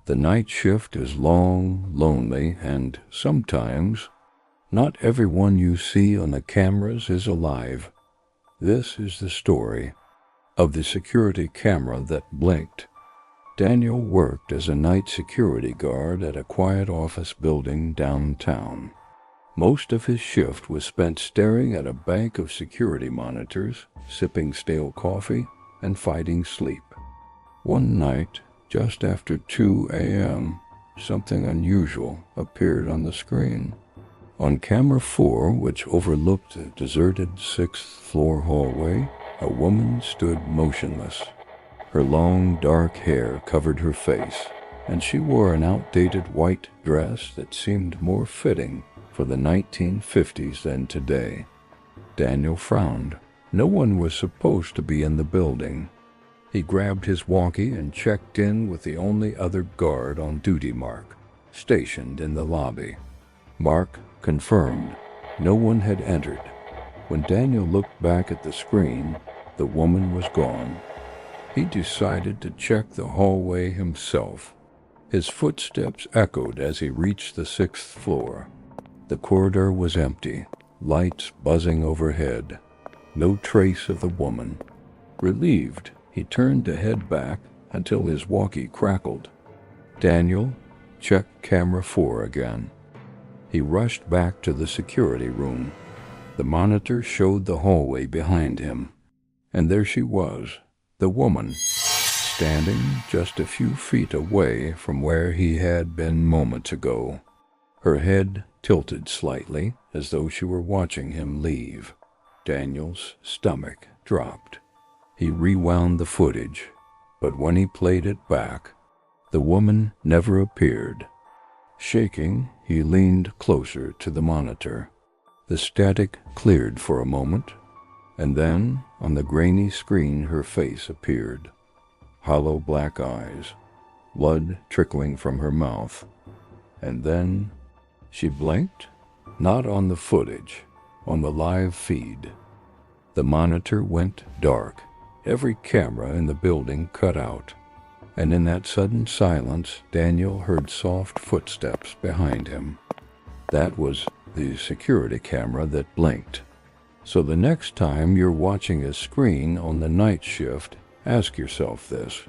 The night shift is long, lonely, and sometimes not everyone you see on the cameras is alive. This is the story of the security camera that blinked. Daniel worked as a night security guard at a quiet office building downtown. Most of his shift was spent staring at a bank of security monitors, sipping stale coffee, and fighting sleep. One night, just after 2 a.m., something unusual appeared on the screen. On camera 4, which overlooked a deserted 6th-floor hallway, a woman stood motionless. Her long, dark hair covered her face, and she wore an outdated white dress that seemed more fitting for the 1950s than today. Daniel frowned. No one was supposed to be in the building. He grabbed his walkie and checked in with the only other guard on duty, Mark, stationed in the lobby. Mark confirmed no one had entered. When Daniel looked back at the screen, the woman was gone. He decided to check the hallway himself. His footsteps echoed as he reached the 6th floor. The corridor was empty, lights buzzing overhead. No trace of the woman. Relieved, he turned to head back until his walkie crackled. Daniel checked camera 4 again. He rushed back to the security room. The monitor showed the hallway behind him, and there she was, the woman, standing just a few feet away from where he had been moments ago. Her head tilted slightly, as though she were watching him leave. Daniel's stomach dropped. He rewound the footage, but when he played it back, the woman never appeared. Shaking, he leaned closer to the monitor. The static cleared for a moment, and then, on the grainy screen, her face appeared. Hollow black eyes, blood trickling from her mouth. And then she blinked, not on the footage, on the live feed. The monitor went dark. Every camera in the building cut out. And in that sudden silence, Daniel heard soft footsteps behind him. That was the security camera that blinked. So the next time you're watching a screen on the night shift, ask yourself this.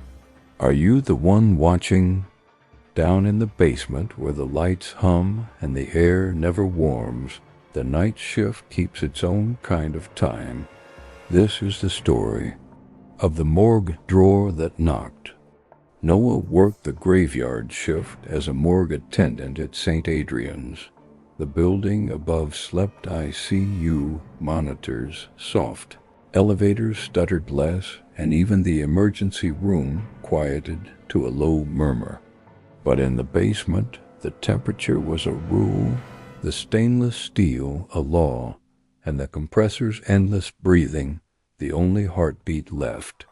Are you the one watching? Down in the basement where the lights hum and the air never warms, the night shift keeps its own kind of time. This is the story of the morgue drawer that knocked. Noah worked the graveyard shift as a morgue attendant at St. Adrian's. The building above slept ICU monitors soft. Elevators stuttered less, and even the emergency room quieted to a low murmur. But in the basement, the temperature was a rule, the stainless steel a law, and the compressor's endless breathing the only heartbeat left.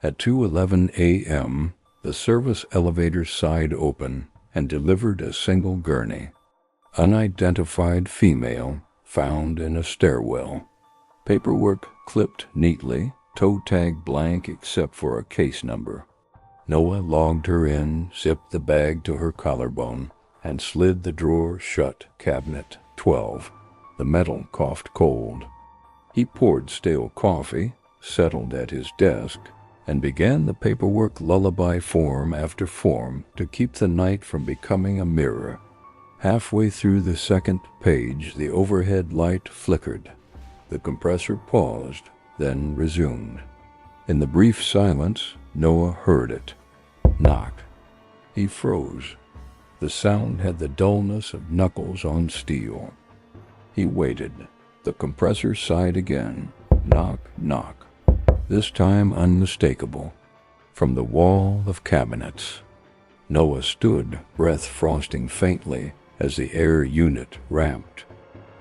At 2:11 a.m., the service elevator sighed open and delivered a single gurney. Unidentified female found in a stairwell. Paperwork clipped neatly, toe tag blank except for a case number. Noah logged her in, zipped the bag to her collarbone, and slid the drawer shut. Cabinet 12. The metal coughed cold. He poured stale coffee, settled at his desk, and began the paperwork lullaby form after form to keep the night from becoming a mirror. Halfway through the second page, the overhead light flickered. The compressor paused, then resumed. In the brief silence, Noah heard it. Knock. He froze. The sound had the dullness of knuckles on steel. He waited. The compressor sighed again. Knock, knock. This time unmistakable. From the wall of cabinets. Noah stood, breath frosting faintly as the air unit ramped.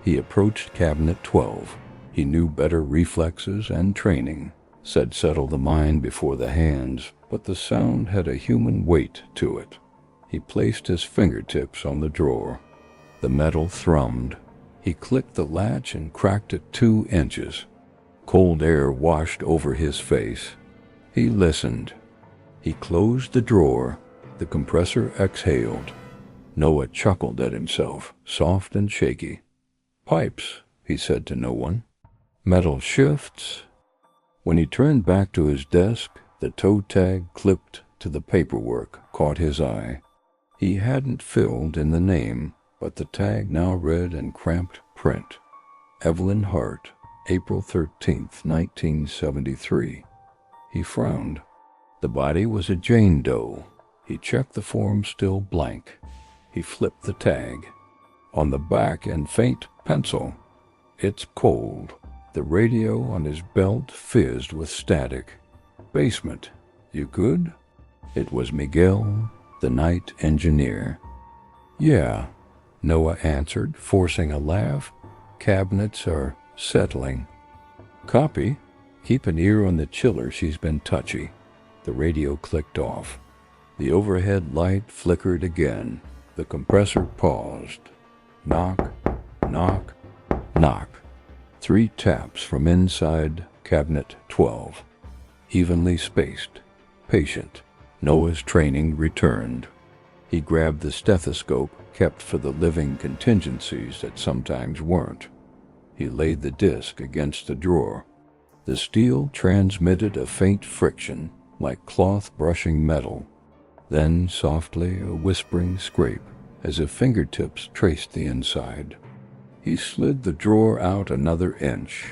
He approached cabinet 12. He knew better reflexes and training. Said settle the mind before the hands, but the sound had a human weight to it. He placed his fingertips on the drawer. The metal thrummed. He clicked the latch and cracked it 2 inches. Cold air washed over his face. He listened. He closed the drawer, The compressor exhaled. Noah chuckled at himself, soft and shaky. "Pipes," he said to no one. "Metal shifts." When he turned back to his desk, the toe tag clipped to the paperwork caught his eye. He hadn't filled in the name, but the tag now read in cramped print, "Evelyn Hart, April 13th, 1973. He frowned. The body was a Jane Doe. He checked the form still blank. He flipped the tag. On the back in faint pencil, "It's cold." The radio on his belt fizzed with static. "Basement. You good?" It was Miguel, the night engineer. "Yeah," Noah answered, forcing a laugh. "Cabinets are settling." "Copy. Keep an ear on the chiller, she's been touchy." The radio clicked off. The overhead light flickered again. The compressor paused. Knock, knock, knock. 3 taps from inside cabinet 12. Evenly spaced. Patient. Noah's training returned. He grabbed the stethoscope kept for the living contingencies that sometimes weren't. He laid the disc against the drawer. The steel transmitted a faint friction, like cloth brushing metal. Then, softly, a whispering scrape, as if fingertips traced the inside. He slid the drawer out another inch.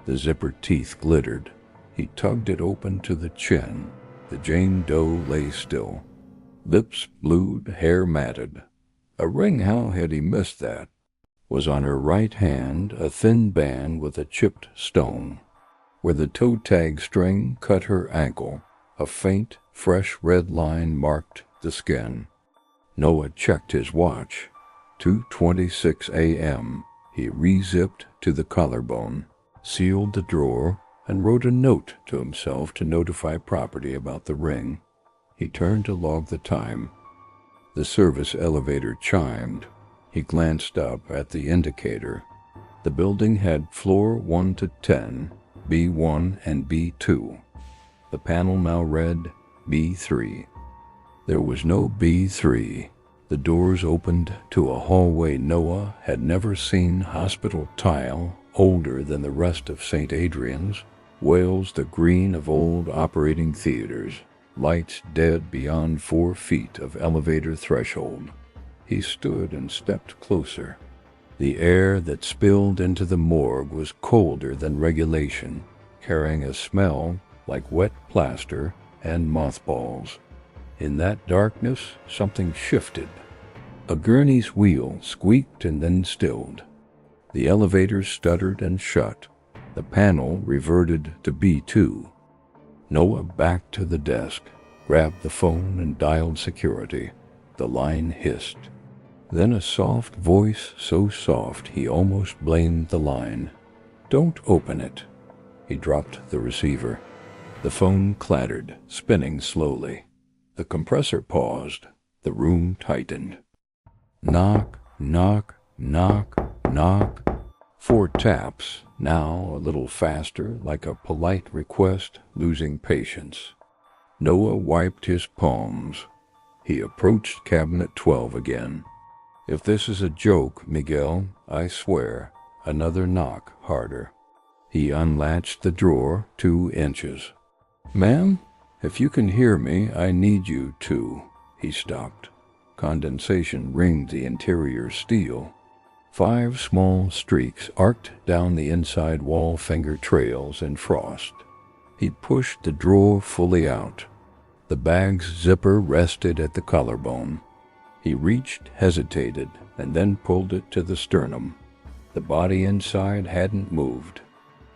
The zipper teeth glittered. He tugged it open to the chin. The Jane Doe lay still. Lips blued, hair matted. A ring, how had he missed that? Was on her right hand a thin band with a chipped stone. Where the toe tag string cut her ankle, a faint, fresh red line marked the skin. Noah checked his watch. 2:26 a.m. He re-zipped to the collarbone, sealed the drawer, and wrote a note to himself to notify property about the ring. He turned to log the time. The service elevator chimed. He glanced up at the indicator. The building had floor 1 to 10, B1 and B2. The panel now read B3. There was no B3. The doors opened to a hallway Noah had never seen. Hospital tile, older than the rest of St. Adrian's, wails the green of old operating theaters, lights dead beyond 4 feet of elevator threshold. He stood and stepped closer. The air that spilled into the morgue was colder than regulation, carrying a smell like wet plaster and mothballs. In that darkness, something shifted. A gurney's wheel squeaked and then stilled. The elevator stuttered and shut. The panel reverted to B2. Noah backed to the desk, grabbed the phone and dialed security. The line hissed. Then a soft voice, so soft he almost blamed the line. "Don't open it." He dropped the receiver. The phone clattered, spinning slowly. The compressor paused. The room tightened. Knock, knock, knock, knock. 4 taps, now a little faster, like a polite request, losing patience. Noah wiped his palms. He approached cabinet 12 again. "If this is a joke, Miguel, I swear." Another knock, harder. He unlatched the drawer 2 inches. "Ma'am, if you can hear me, I need you to." He stopped. Condensation ringed the interior steel. 5 small streaks arced down the inside wall, finger trails in frost. He pushed the drawer fully out. The bag's zipper rested at the collarbone. He reached, hesitated, and then pulled it to the sternum. The body inside hadn't moved,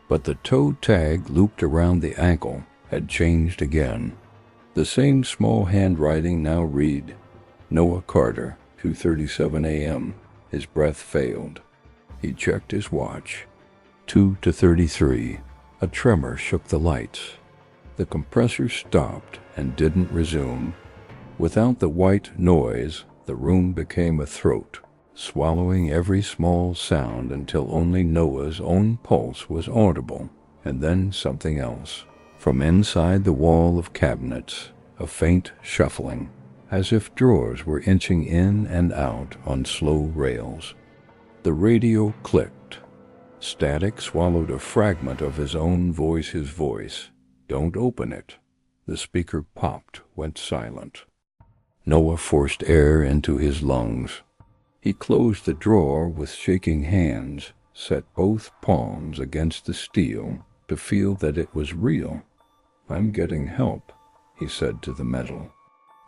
but the toe tag looped around the ankle had changed again. The same small handwriting now read, "Noah Carter, 2:37 a.m. His breath failed. He checked his watch. 2 to 33. A tremor shook the lights. The compressor stopped and didn't resume. Without the white noise, the room became a throat, swallowing every small sound until only Noah's own pulse was audible, and then something else. From inside the wall of cabinets, a faint shuffling. as if drawers were inching in and out on slow rails. The radio clicked. Static swallowed a fragment of his own voice, his voice. "Don't open it." The speaker popped, went silent. Noah forced air into his lungs. He closed the drawer with shaking hands, set both palms against the steel to feel that it was real. "I'm getting help," he said to the metal.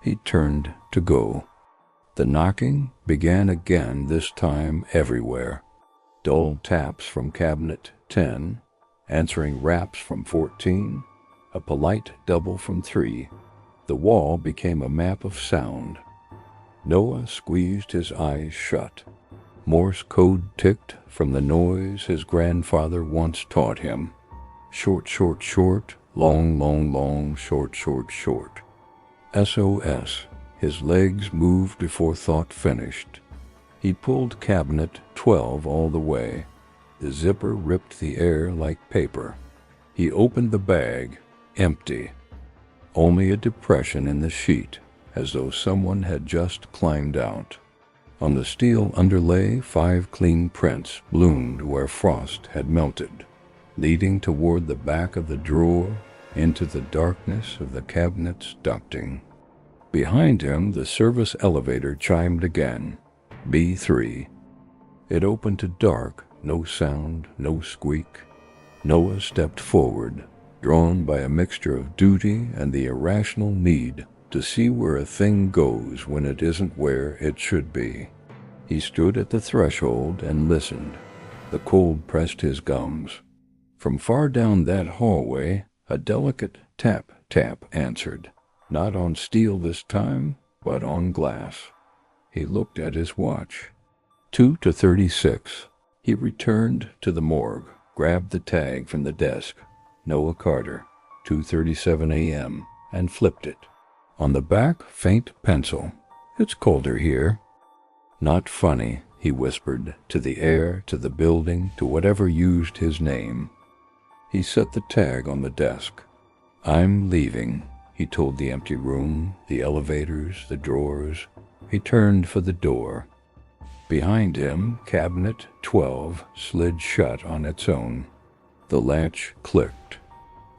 He turned to go. The knocking began again, this time everywhere. Dull taps from cabinet 10, answering raps from 14, a polite double from 3. The wall became a map of sound. Noah squeezed his eyes shut. Morse code ticked from the noise his grandfather once taught him. Short, short, short, long, long, long, short, short, short. SOS. His legs moved before thought finished. He pulled cabinet 12 all the way. The zipper ripped the air like paper. He opened the bag, empty. Only a depression in the sheet, as though someone had just climbed out. On the steel underlay, 5 clean prints bloomed where frost had melted, leading toward the back of the drawer into the darkness of the cabinet's ducting. Behind him, the service elevator chimed again. B3. It opened to dark, no sound, no squeak. Noah stepped forward, drawn by a mixture of duty and the irrational need to see where a thing goes when it isn't where it should be. He stood at the threshold and listened. The cold pressed his gums. From far down that hallway, a delicate tap-tap answered. Not on steel this time, but on glass. He looked at his watch. 2:36. He returned to the morgue, grabbed the tag from the desk. Noah Carter, 2:37 a.m., and flipped it. On the back, faint pencil. "It's colder here." "Not funny," he whispered, to the air, to the building, to whatever used his name. He set the tag on the desk. "I'm leaving," he told the empty room, the elevators, the drawers. He turned for the door. Behind him, cabinet 12 slid shut on its own. The latch clicked.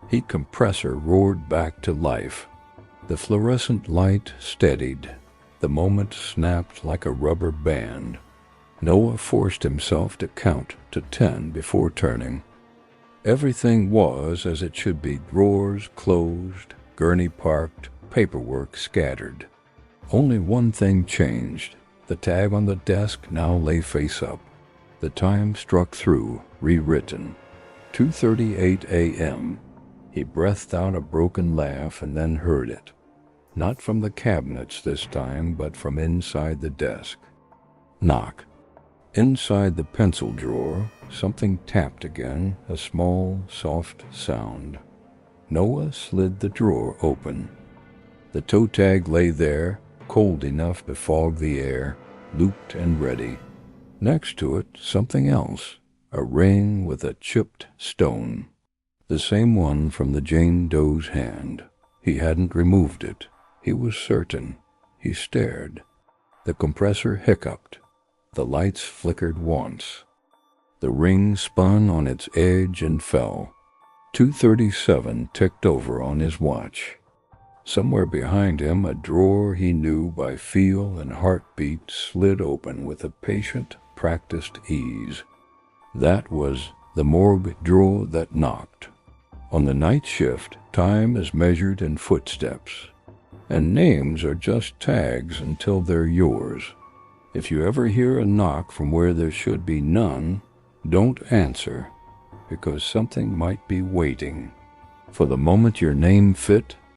Heat compressor roared back to life. The fluorescent light steadied. The moment snapped like a rubber band. Noah forced himself to count to 10 before turning. Everything was as it should be, drawers closed, gurney parked, paperwork scattered. Only one thing changed. The tag on the desk now lay face up. The time struck through, rewritten. 2:38 a.m. He breathed out a broken laugh and then heard it. Not from the cabinets this time, but from inside the desk. Knock. Inside the pencil drawer, something tapped again, a small, soft sound. Noah slid the drawer open. The toe tag lay there, cold enough to fog the air, looped and ready. Next to it, something else, a ring with a chipped stone. The same one from the Jane Doe's hand. He hadn't removed it. He was certain. He stared. The compressor hiccuped. The lights flickered once. The ring spun on its edge and fell. 2:37 ticked over on his watch. Somewhere behind him, a drawer he knew by feel and heartbeat slid open with a patient, practiced ease. That was the morgue drawer that knocked. On the night shift, time is measured in footsteps, and names are just tags until they're yours. If you ever hear a knock from where there should be none, don't answer, because something might be waiting. For the moment your name fit,